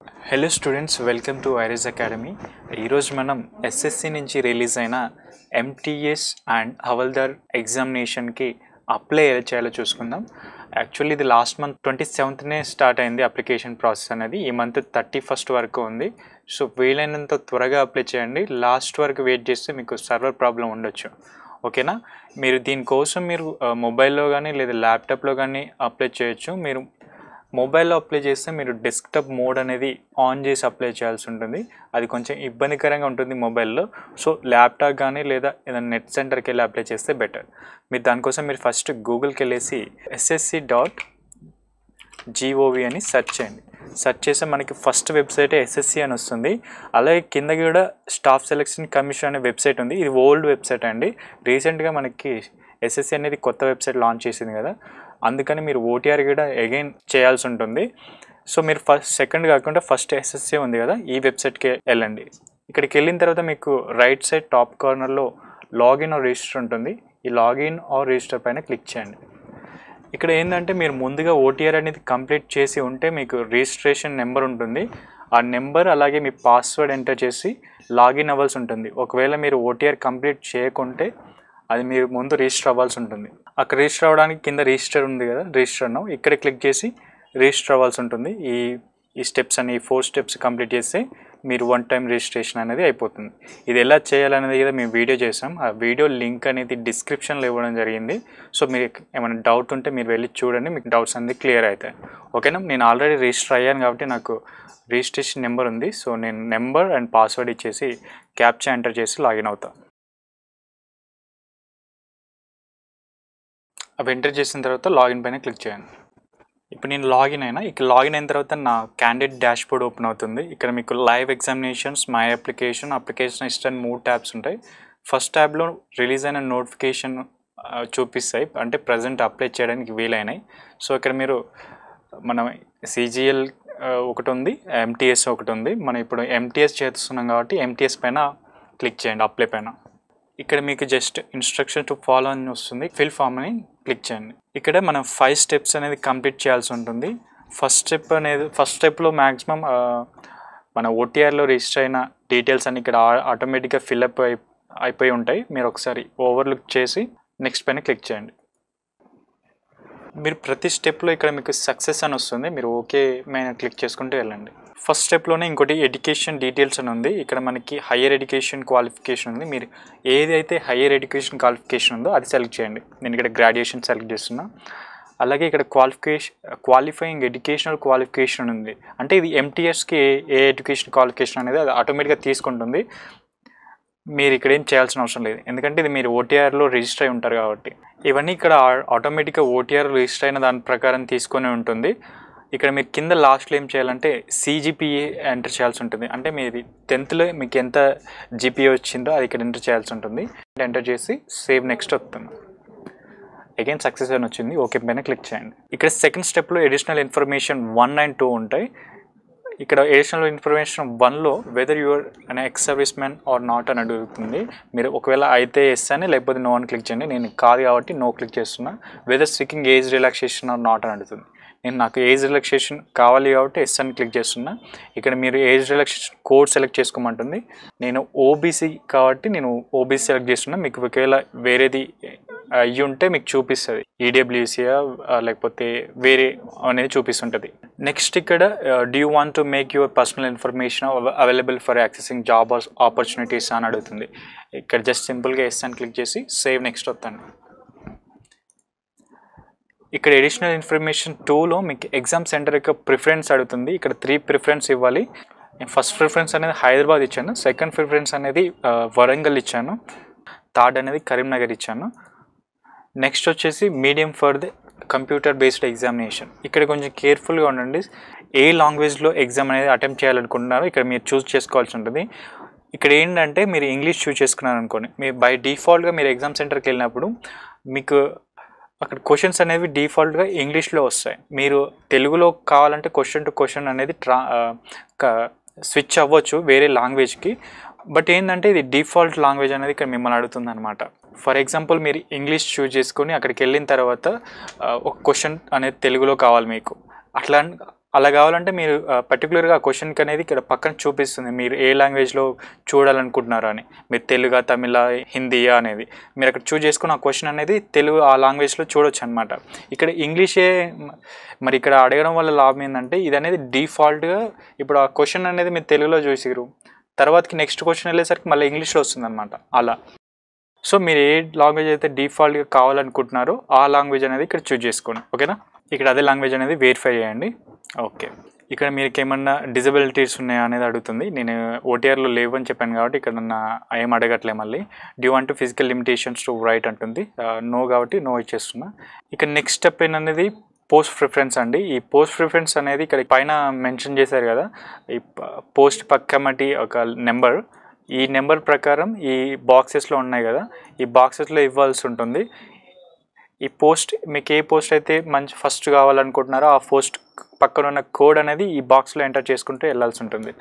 Hello students, welcome to iris academy. ఈరోజు మనం SSC నుంచి రిలీజ్ అయిన ఎంటీఎస్ అండ్ హవల్దార్ ఎగ్జామినేషన్కి అప్లై ఎలా చేయాలో చూసుకుందాం. యాక్చువల్లీ ఇది లాస్ట్ మంత్ 27నే స్టార్ట్ అయింది అప్లికేషన్ ప్రాసెస్ అనేది. ఈ మంత్ 31st వరకు ఉంది. సో వీలైనంత త్వరగా అప్లై చేయండి. లాస్ట్ వరకు వెయిట్ చేస్తే మీకు సర్వర్ ప్రాబ్లం ఉండొచ్చు. ఓకేనా? మీరు దీనికోసం మీరు మొబైల్లో కానీ లేదా ల్యాప్టాప్లో కానీ అప్లై చేయొచ్చు. మీరు మొబైల్లో అప్లై చేస్తే మీరు డెస్క్టాప్ మోడ్ అనేది ఆన్ చేసి అప్లై చేయాల్సి ఉంటుంది. అది కొంచెం ఇబ్బందికరంగా ఉంటుంది మొబైల్లో. సో ల్యాప్టాప్ కానీ లేదా ఏదైనా నెట్ సెంటర్కి వెళ్ళి అప్లై చేస్తే బెటర్. మీరు దానికోసం మీరు ఫస్ట్ గూగుల్కి వెళ్ళేసి ssc.gov అని సెర్చ్ చేయండి. సెర్చ్ చేస్తే మనకి ఫస్ట్ వెబ్సైటే ఎస్ఎస్సి అని వస్తుంది. అలాగే కింద కూడా స్టాఫ్ సెలెక్షన్ కమిషన్ అనే వెబ్సైట్ ఉంది. ఇది ఓల్డ్ వెబ్సైట్ అండి. రీసెంట్గా మనకి ఎస్ఎస్సి అనేది కొత్త వెబ్సైట్ లాంచ్ చేసింది కదా, అందుకని మీరు ఓటీఆర్ కూడా అగైన్ చేయాల్సి ఉంటుంది. సో మీరు సెకండ్ కాకుండా ఫస్ట్ ఎస్ఎస్సి ఉంది కదా, ఈ వెబ్సైట్కి వెళ్ళండి. ఇక్కడికి వెళ్ళిన తర్వాత మీకు రైట్ సైడ్ టాప్ కార్నర్లో లాగిన్ ఆర్ రిజిస్టర్ ఉంటుంది. ఈ లాగిన్ ఆర్ రిజిస్టర్ పైన క్లిక్ చేయండి. ఇక్కడ ఏంటంటే మీరు ముందుగా ఓటీఆర్ అనేది కంప్లీట్ చేసి ఉంటే మీకు రిజిస్ట్రేషన్ నెంబర్ ఉంటుంది. ఆ నెంబర్ అలాగే మీ పాస్వర్డ్ ఎంటర్ చేసి లాగిన్ అవ్వాల్సి ఉంటుంది. ఒకవేళ మీరు ఓటీఆర్ కంప్లీట్ చేయకుంటే అది మీరు ముందు రిజిస్టర్ అవ్వాల్సి ఉంటుంది. అక్కడ రిజిస్టర్ అవ్వడానికి కింద రిజిస్టర్ ఉంది కదా, రిజిస్టర్ అన్నావు ఇక్కడ క్లిక్ చేసి రిజిస్టర్ అవ్వాల్సి ఉంటుంది. ఈ స్టెప్స్ అని 4 స్టెప్స్ కంప్లీట్ చేస్తే మీరు 1 టైం రిజిస్ట్రేషన్ అనేది అయిపోతుంది. ఇది ఎలా చేయాలనేది కదా మేము వీడియో చేసాం. ఆ వీడియో లింక్ అనేది డిస్క్రిప్షన్లో ఇవ్వడం జరిగింది. సో మీరు ఏమైనా డౌట్ ఉంటే మీరు వెళ్ళి చూడండి, మీకు డౌట్స్ అనేది క్లియర్ అవుతాయి. ఓకేనా? నేను ఆల్రెడీ రిజిస్టర్ అయ్యాను కాబట్టి నాకు రిజిస్ట్రేషన్ నెంబర్ ఉంది. సో నేను నెంబర్ అండ్ పాస్వర్డ్ ఇచ్చేసి క్యాప్చా ఎంటర్ చేసి లాగిన్ అవుతాను. అవి ఎంటర్ చేసిన తర్వాత లాగిన్ పైన క్లిక్ చేయండి. ఇప్పుడు నేను లాగిన్ అయినా. ఇక్కడ లాగిన్ అయిన తర్వాత నా క్యాండిడేట్ డాష్బోర్డ్ ఓపెన్ అవుతుంది. ఇక్కడ మీకు live examinations, my application history 3 tabs ఉంటాయి. ఫస్ట్ ట్యాబ్లో రిలీజ్ అయిన నోటిఫికేషన్ చూపిస్తాయి, అంటే ప్రజెంట్ అప్లై చేయడానికి వీలైనాయి. సో ఇక్కడ మీరు మనం సిజిఎల్ ఒకటి ఉంది, ఎంటీఎస్ ఒకటి ఉంది. మనం ఇప్పుడు ఎంటీఎస్ చేస్తున్నాం కాబట్టి ఎంటీఎస్ పైన క్లిక్ చేయండి, అప్లై పైన. ఇక్కడ మీకు జస్ట్ ఇన్స్ట్రక్షన్ టు ఫాలో అని వస్తుంది. ఫిల్ ఫామ్ అని క్లిక్ చేయండి. ఇక్కడ మనం 5 స్టెప్స్ అనేది కంప్లీట్ చేయాల్సి ఉంటుంది. ఫస్ట్ స్టెప్లో మ్యాక్సిమం మన ఓటీఆర్లో రిజిస్టర్ అయిన డీటెయిల్స్ అన్ని ఇక్కడ ఆటోమేటిక్గా ఫిల్అప్ అయిపోయి ఉంటాయి. మీరు ఒకసారి ఓవర్లుక్ చేసి నెక్స్ట్ పైన క్లిక్ చేయండి. మీరు ప్రతి స్టెప్లో ఇక్కడ మీకు సక్సెస్ అని వస్తుంది. మీరు ఓకే పైన క్లిక్ చేసుకుంటూ వెళ్ళండి. ఫస్ట్ స్టెప్లోనే ఇంకోటి ఎడ్యుకేషన్ డీటెయిల్స్ అని ఉంది. ఇక్కడ మనకి హయ్యర్ ఎడ్యుకేషన్ క్వాలిఫికేషన్ ఉంది. మీరు ఏదైతే హయ్యర్ ఎడ్యుకేషన్ క్వాలిఫికేషన్ ఉందో అది సెలెక్ట్ చేయండి. నేను ఇక్కడ గ్రాడ్యుయేషన్ సెలెక్ట్ చేస్తున్నా. అలాగే ఇక్కడ క్వాలిఫైయింగ్ ఎడ్యుకేషనల్ క్వాలిఫికేషన్ ఉంది. అంటే ఇది ఎంటీఎస్కి ఏ ఎడ్యుకేషన్ క్వాలిఫికేషన్ అనేది అది ఆటోమేటిక్గా తీసుకుంటుంది. మీరు ఇక్కడ ఏం చేయాల్సిన అవసరం లేదు, ఎందుకంటే ఇది మీరు ఓటీఆర్లో రిజిస్టర్ అయి ఉంటారు కాబట్టి. ఇవన్నీ ఇక్కడ ఆటోమేటిక్గా ఓటీఆర్ రిజిస్టర్ అయిన దాని ప్రకారం తీసుకొని ఉంటుంది. ఇక్కడ మీరు కింద లాస్ట్లో ఏం చేయాలంటే సిజిపిఏ ఎంటర్ చేయాల్సి ఉంటుంది. అంటే మీది 10th మీకు ఎంత జీపీఏ వచ్చిందో అది ఇక్కడ ఎంటర్ చేయాల్సి ఉంటుంది. ఎంటర్ చేసి సేవ్ నెక్స్ట్ వస్తుంది. అగైన్ సక్సెస్ అని వచ్చింది. ఓకే పైన క్లిక్ చేయండి. ఇక్కడ సెకండ్ స్టెప్లో అడిషనల్ ఇన్ఫర్మేషన్ 1 and 2 ఉంటాయి. ఇక్కడ అడిషనల్ ఇన్ఫర్మేషన్ 1లో వెదర్ యువర్ అనే ex serviceman or not అని అడుగుతుంది. మీరు ఒకవేళ అయితే ఎస్ అని లేకపోతే నో అని క్లిక్ చేయండి. నేను కాదు కాబట్టి నో క్లిక్ చేస్తున్నా. Whether seeking age relaxation or not అని అడుగుతుంది. నాకు ఏజ్ రిలాక్సేషన్ కావాలి కాబట్టి ఎస్ అని క్లిక్ చేస్తున్నా. ఇక్కడ మీరు ఏజ్ రిలాక్సేషన్ కోడ్ సెలెక్ట్ చేసుకోమంటుంది. నేను ఓబీసీ కాబట్టి నేను ఓబీసీ సెలెక్ట్ చేస్తున్నా. మీకు ఒకవేళ వేరేది అయ్యి ఉంటే మీకు చూపిస్తుంది, ఈడబ్ల్యూసీయా లేకపోతే వేరే అనేది చూపిస్తుంటుంది. నెక్స్ట్ ఇక్కడ do you want to make your personal information available for accessing job opportunities అని అడుగుతుంది. ఇక్కడ జస్ట్ సింపుల్గా ఎస్ అని క్లిక్ చేసి సేవ్ నెక్స్ట్ వస్తాను. ఇక్కడ అడిషనల్ ఇన్ఫర్మేషన్ 2లో మీకు ఎగ్జామ్ సెంటర్ యొక్క ప్రిఫరెన్స్ అడుగుతుంది. ఇక్కడ 3 ప్రిఫరెన్స్ ఇవ్వాలి. నేను ఫస్ట్ ప్రిఫరెన్స్ అనేది హైదరాబాద్ ఇచ్చాను, సెకండ్ ప్రిఫరెన్స్ అనేది వరంగల్ ఇచ్చాను, థర్డ్ అనేది కరీంనగర్ ఇచ్చాను. నెక్స్ట్ వచ్చేసి medium for the computer based examination. ఇక్కడ కొంచెం కేర్ఫుల్గా ఉండండి. ఏ లాంగ్వేజ్లో ఎగ్జామ్ అనేది అటెంప్ట్ చేయాలనుకుంటున్నారో ఇక్కడ మీరు చూస్ చేసుకోవాల్సి ఉంటుంది. ఇక్కడ ఏంటంటే మీరు ఇంగ్లీష్ చూస్ చేసుకున్నారు అనుకోండి, మీరు బై డిఫాల్ట్గా మీరు ఎగ్జామ్ సెంటర్కి వెళ్ళినప్పుడు మీకు అక్కడ క్వశ్చన్స్ అనేవి డిఫాల్ట్గా ఇంగ్లీష్లో వస్తాయి. మీరు తెలుగులో కావాలంటే క్వశ్చన్ టు క్వశ్చన్ అనేది స్విచ్ అవ్వచ్చు వేరే లాంగ్వేజ్కి. బట్ ఏంటంటే ఇది డిఫాల్ట్ లాంగ్వేజ్ అనేది ఇక్కడ మిమ్మల్ని అడుగుతుంది అనమాట. ఫర్ ఎగ్జాంపుల్ మీరు ఇంగ్లీష్ చూస్ చేసుకొని అక్కడికి వెళ్ళిన తర్వాత ఒక క్వశ్చన్ అనేది తెలుగులో కావాలి మీకు. అట్లా అలా కావాలంటే మీరు పర్టికులర్గా ఆ క్వశ్చన్కి అనేది ఇక్కడ పక్కన చూపిస్తుంది మీరు ఏ లాంగ్వేజ్లో చూడాలనుకుంటున్నారు అని. మీరు తెలుగు, తమిళ, హిందీయా అనేది మీరు అక్కడ చూస్ చేసుకుని ఆ క్వశ్చన్ అనేది తెలుగు ఆ లాంగ్వేజ్లో చూడొచ్చు అనమాట. ఇక్కడ ఇంగ్లీషే మరి ఇక్కడ అడగడం వల్ల లాభం ఏంటంటే ఇది అనేది డిఫాల్ట్గా ఇప్పుడు ఆ క్వశ్చన్ అనేది మీరు తెలుగులో చూసిరు, తర్వాతకి నెక్స్ట్ క్వశ్చన్ వెళ్ళేసరికి మళ్ళీ ఇంగ్లీష్లో వస్తుంది అనమాట అలా. సో మీరు ఏ లాంగ్వేజ్ అయితే డిఫాల్ట్గా కావాలనుకుంటున్నారో ఆ లాంగ్వేజ్ అనేది ఇక్కడ చూస్ చేసుకోండి. ఓకేనా, ఇక్కడ అదే లాంగ్వేజ్ అనేది వెరిఫై చేయండి. ఓకే, ఇక్కడ మీకు ఏమన్నా డిజబిలిటీస్ ఉన్నాయా అనేది అడుగుతుంది. నేను ఓటీఆర్లో లేవు అని చెప్పాను కాబట్టి ఇక్కడ నన్ను ఏం అడగట్లే. మళ్ళీ డ్యూ అంటూ ఫిజికల్ లిమిటేషన్స్ టు రైట్ అంటుంది, నో కాబట్టి నో ఇచ్చేస్తున్నా. ఇక్కడ నెక్స్ట్ స్టెప్ ఏంటనేది పోస్ట్ ప్రిఫరెన్స్ అండి. ఈ పోస్ట్ ప్రిఫరెన్స్ అనేది ఇక్కడ పైన మెన్షన్ చేశారు కదా, ఈ పోస్ట్ పక్కమటి ఒక నెంబర్, ఈ నెంబర్ ప్రకారం ఈ బాక్సెస్లో ఉన్నాయి కదా, ఈ బాక్సెస్లో ఇవ్వాల్సి ఉంటుంది. ఈ పోస్ట్ మీకు ఏ పోస్ట్ అయితే మంచి ఫస్ట్ కావాలనుకుంటున్నారో ఆ పోస్ట్ పక్కన ఉన్న కోడ్ అనేది ఈ బాక్స్లో ఎంటర్ చేసుకుంటూ వెళ్ళాల్సి ఉంటుంది.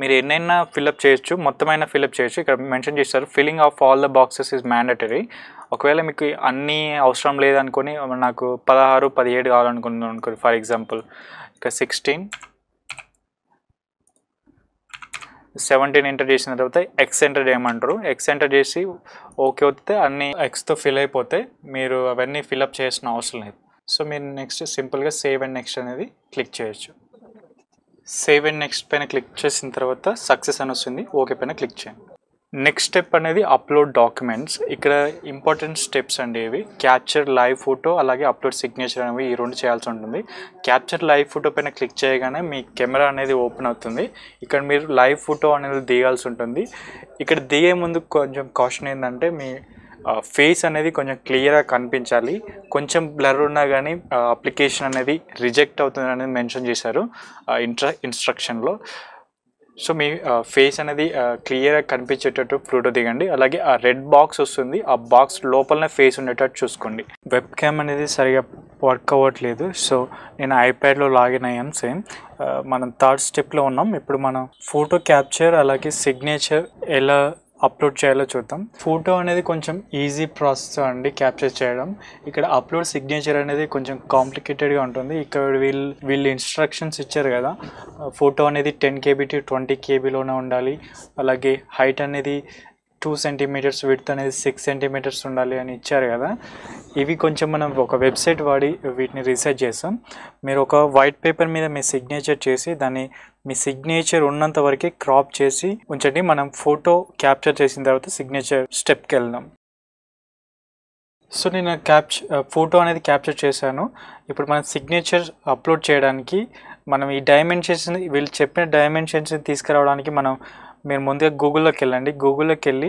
మీరు ఎన్నైనా ఫిల్అప్ చేయొచ్చు, మొత్తమైనా ఫిల్అప్ చేయొచ్చు. ఇక్కడ మెన్షన్ చేస్తారు filling of all the boxes is mandatory. ఒకవేళ మీకు అన్నీ అవసరం లేదనుకొని నాకు 16, 17 కావాలనుకున్నాను అనుకోండి, ఫర్ ఎగ్జాంపుల్ ఇక్కడ 16, 17 ఎంటర్ చేసిన తర్వాత ఎక్స్ ఎంటర్ చేయమంటారు. ఎక్స్ ఎంటర్ చేసి ఓకే వస్తే అన్ని ఎక్స్తో ఫిల్ అయిపోతే మీరు అవన్నీ ఫిల్అప్ చేయాల్సిన అవసరం లేదు. సో మీరు నెక్స్ట్ సింపుల్గా సేవ్ అండ్ నెక్స్ట్ అనేది క్లిక్ చేయొచ్చు. సేవ్ అండ్ నెక్స్ట్ పైన క్లిక్ చేసిన తర్వాత సక్సెస్ అని వస్తుంది, ఓకే పైన క్లిక్ చేయండి. నెక్స్ట్ స్టెప్ అనేది అప్లోడ్ డాక్యుమెంట్స్. ఇక్కడ ఇంపార్టెంట్ స్టెప్స్ అండి ఇవి. క్యాప్చర్ లైవ్ ఫోటో అలాగే అప్లోడ్ సిగ్నేచర్ అనేవి ఈ రెండు చేయాల్సి ఉంటుంది. క్యాప్చర్ లైవ్ ఫోటో పైన క్లిక్ చేయగానే మీ కెమెరా అనేది ఓపెన్ అవుతుంది. ఇక్కడ మీరు లైవ్ ఫోటో అనేది దిగాల్సి ఉంటుంది. ఇక్కడ దిగే ముందు కొంచెం కాషన్ ఏంటంటే మీ ఫేస్ అనేది కొంచెం క్లియర్గా కనిపించాలి. కొంచెం బ్లర్ ఉన్నా కానీ అప్లికేషన్ అనేది రిజెక్ట్ అవుతుంది అనేది మెన్షన్ చేశారు ఇన్స్ట్రక్షన్లో. సో మీ ఫేస్ అనేది క్లియర్గా కనిపించేటట్టు ఫోటో దిగండి. అలాగే ఆ రెడ్ బాక్స్ వస్తుంది, ఆ బాక్స్ లోపలనే ఫేస్ ఉండేటట్టు చూసుకోండి. వెబ్ క్యామ్ అనేది సరిగా వర్క్ అవ్వట్లేదు, సో నేను ఐప్యాడ్లో లాగిన్ అయ్యాను. సేమ్ మనం థర్డ్ స్టెప్లో ఉన్నాం. ఇప్పుడు మనం ఫోటో క్యాప్చర్ అలాగే సిగ్నేచర్ ఎలా అప్లోడ్ చేయాలో చూద్దాం. ఫోటో అనేది కొంచెం ఈజీ ప్రాసెస్ అండి క్యాప్చర్ చేయడం. ఇక్కడ అప్లోడ్ సిగ్నేచర్ అనేది కొంచెం కాంప్లికేటెడ్గా ఉంటుంది. ఇక్కడ వీళ్ళు ఇన్స్ట్రక్షన్స్ ఇచ్చారు కదా, ఫోటో అనేది 10 KB to 20 KBలోనే ఉండాలి. అలాగే హైట్ అనేది 2 cm, విడ్త్ అనేది 6 cm ఉండాలి అని ఇచ్చారు కదా. ఇవి కొంచెం మనం ఒక వెబ్సైట్ వాడి వీటిని రీసెర్చ్ చేస్తాం. మీరు ఒక వైట్ పేపర్ మీద మీ సిగ్నేచర్ చేసి దాన్ని మీ సిగ్నేచర్ ఉన్నంత వరకే క్రాప్ చేసి ఉంచండి. మనం ఫోటో క్యాప్చర్ చేసిన తర్వాత సిగ్నేచర్ స్టెప్కి వెళ్దాం. సో నేను ఫోటో అనేది క్యాప్చర్ చేశాను. ఇప్పుడు మనం సిగ్నేచర్ అప్లోడ్ చేయడానికి మనం ఈ డైమెన్షన్స్, వీళ్ళు చెప్పిన డైమెన్షన్స్ తీసుకురావడానికి మీరు ముందుగా గూగుల్లోకి వెళ్ళండి. గూగుల్లోకి వెళ్ళి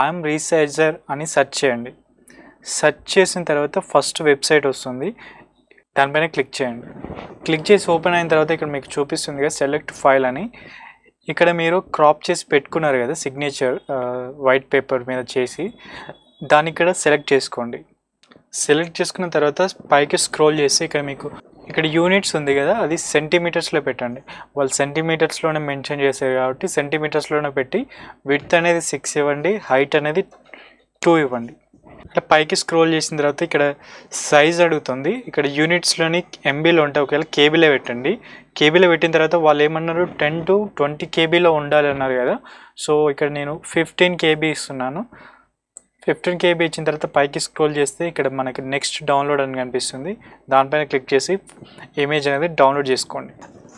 ఐఎమ్ రీసైజర్ అని సెర్చ్ చేయండి. సెర్చ్ చేసిన తర్వాత ఫస్ట్ వెబ్సైట్ వస్తుంది, దానిపైన క్లిక్ చేయండి. క్లిక్ చేసి ఓపెన్ అయిన తర్వాత ఇక్కడ మీకు చూపిస్తుంది కదా సెలెక్ట్ ఫైల్ అని. ఇక్కడ మీరు క్రాప్ చేసి పెట్టుకున్నారు కదా సిగ్నేచర్ వైట్ పేపర్ మీద చేసి, దాన్ని ఇక్కడ సెలెక్ట్ చేసుకోండి. సెలెక్ట్ చేసుకున్న తర్వాత పైకి స్క్రోల్ చేసి ఇక్కడ యూనిట్స్ ఉంది కదా, అది సెంటీమీటర్స్లో పెట్టండి. వాళ్ళు సెంటీమీటర్స్లోనే మెన్షన్ చేశారు కాబట్టి సెంటీమీటర్స్లోనే పెట్టి విడ్త్ అనేది 6 ఇవ్వండి, హైట్ అనేది 2 ఇవ్వండి. అట్లా పైకి స్క్రోల్ చేసిన తర్వాత ఇక్కడ సైజ్ అడుగుతుంది. ఇక్కడ యూనిట్స్లోని ఎంబీలో ఉంటాయి, ఒకవేళ కేబీలో పెట్టండి. కేబీలో పెట్టిన తర్వాత వాళ్ళు ఏమన్నారు 10 to 20 KBలో ఉండాలి అన్నారు కదా. సో ఇక్కడ నేను 15 KB ఇస్తున్నాను. 15 KB ఇచ్చిన తర్వాత పైకి స్క్రోల్ చేస్తే ఇక్కడ మనకి నెక్స్ట్ డౌన్లోడ్ అని కనిపిస్తుంది. దానిపైన క్లిక్ చేసి ఇమేజ్ అనేది డౌన్లోడ్ చేసుకోండి.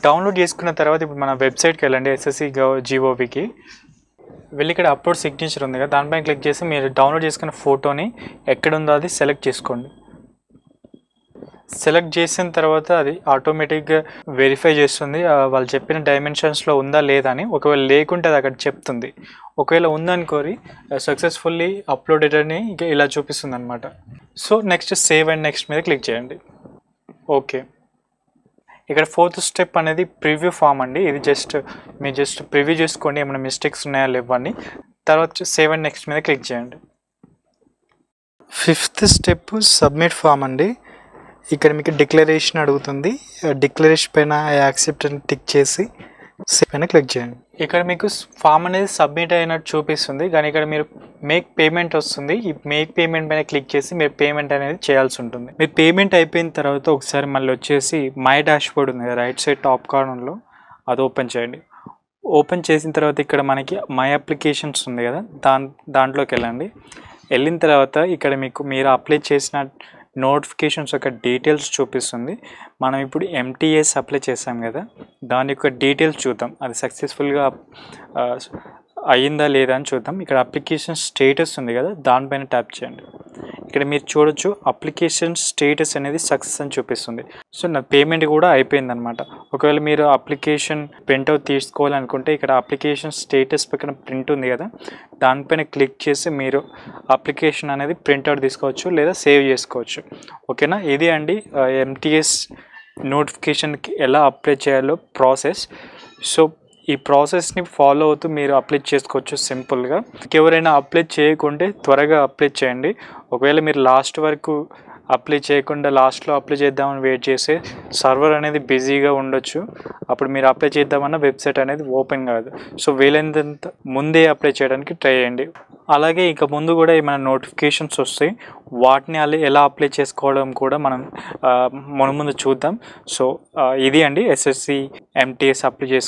డౌన్లోడ్ చేసుకున్న తర్వాత ఇప్పుడు మన వెబ్సైట్కి వెళ్ళండి, SSC.gov.కి వెళ్ళి ఇక్కడ అప్లోడ్ సిగ్నేచర్ ఉంది కదా, దానిపైన క్లిక్ చేసి మీరు డౌన్లోడ్ చేసుకున్న ఫోటోని ఎక్కడుందో అది సెలెక్ట్ చేసుకోండి. సెలెక్ట్ చేసిన తర్వాత అది ఆటోమేటిక్గా వెరిఫై చేస్తుంది వాళ్ళు చెప్పిన డైమెన్షన్స్లో ఉందా లేదా అని. ఒకవేళ లేకుంటే అది అక్కడ చెప్తుంది. ఒకవేళ ఉందనుకోరి సక్సెస్ఫుల్లీ అప్లోడెడ్ అని ఇలా చూపిస్తుంది అనమాట. So next save and next మీద క్లిక్ చేయండి. ఓకే, ఇక్కడ ఫోర్త్ స్టెప్ అనేది ప్రివ్యూ ఫామ్ అండి. ఇది మీరు ప్రివ్యూ చేసుకోండి ఏమైనా మిస్టేక్స్ ఉన్నాయా లేవని. తర్వాత సేవ్ అండ్ నెక్స్ట్ మీద క్లిక్ చేయండి. ఫిఫ్త్ స్టెప్ సబ్మిట్ ఫామ్ అండి. ఇక్కడ మీకు డిక్లరేషన్ అడుగుతుంది. డిక్లరేషన్ పైన యాక్సెప్ట్ అని టిక్ చేసి సేవ్ పైన క్లిక్ చేయండి. ఇక్కడ మీకు ఫామ్ అనేది సబ్మిట్ అయినట్టు చూపిస్తుంది, కానీ ఇక్కడ మీరు మేక్ పేమెంట్ వస్తుంది. ఈ మేక్ పేమెంట్ పైన క్లిక్ చేసి మీరు పేమెంట్ అనేది చేయాల్సి ఉంటుంది. మీరు పేమెంట్ అయిపోయిన తర్వాత ఒకసారి మళ్ళీ వచ్చేసి మై డాష్ బోర్డ్ ఉంది కదా రైట్ సైడ్ టాప్ కార్నర్లో, అది ఓపెన్ చేయండి. ఓపెన్ చేసిన తర్వాత ఇక్కడ మనకి మై అప్లికేషన్స్ ఉంది కదా, దాంట్లోకి వెళ్ళండి. వెళ్ళిన తర్వాత ఇక్కడ మీరు అప్లై చేసిన నోటిఫికేషన్స్ యొక్క డీటెయిల్స్ చూపిస్తుంది. మనం ఇప్పుడు ఎంటీఎస్ అప్లై చేసాం కదా, దాని యొక్క డీటెయిల్స్ చూద్దాం, అది సక్సెస్ఫుల్గా అయ్యిందా లేదా అని చూద్దాం. ఇక్కడ అప్లికేషన్ స్టేటస్ ఉంది కదా, దానిపైన ట్యాప్ చేయండి. ఇక్కడ మీరు చూడొచ్చు అప్లికేషన్ స్టేటస్ అనేది సక్సెస్ అని చూపిస్తుంది. సో నా పేమెంట్ కూడా అయిపోయిందనమాట. ఒకవేళ మీరు అప్లికేషన్ ప్రింట్అవుట్ తీసుకోవాలనుకుంటే ఇక్కడ అప్లికేషన్ స్టేటస్ పక్కన ప్రింట్ ఉంది కదా, దానిపైన క్లిక్ చేసి మీరు అప్లికేషన్ అనేది ప్రింట్అవుట్ తీసుకోవచ్చు లేదా సేవ్ చేసుకోవచ్చు. ఓకేనా, ఇది అండి ఎంటీఎస్ నోటిఫికేషన్కి ఎలా అప్లై చేయాలో ప్రాసెస్. సో ఈ ప్రాసెస్ని ఫాలో అవుతూ మీరు అప్లై చేసుకోవచ్చు సింపుల్గా. ఎవరైనా అప్లై చేయకుంటే త్వరగా అప్లై చేయండి. ఒకవేళ మీరు లాస్ట్ వరకు అప్లై చేయకుండా లాస్ట్లో అప్లై చేద్దామని వెయిట్ చేస్తే సర్వర్ అనేది బిజీగా ఉండొచ్చు, అప్పుడు మీరు అప్లై చేద్దామన్న వెబ్సైట్ అనేది ఓపెన్ కాదు. సో వీలైనంత ముందే అప్లై చేయడానికి ట్రై చేయండి. అలాగే ఇక ముందు కూడా ఏమైనా నోటిఫికేషన్స్ వస్తాయి, వాటిని ఎలా అప్లై చేసుకోవడం కూడా మనం ముందు చూద్దాం. సో ఇది అండి ఎస్ఎస్సి ఎంటీఎస్ అప్లై చేసుకో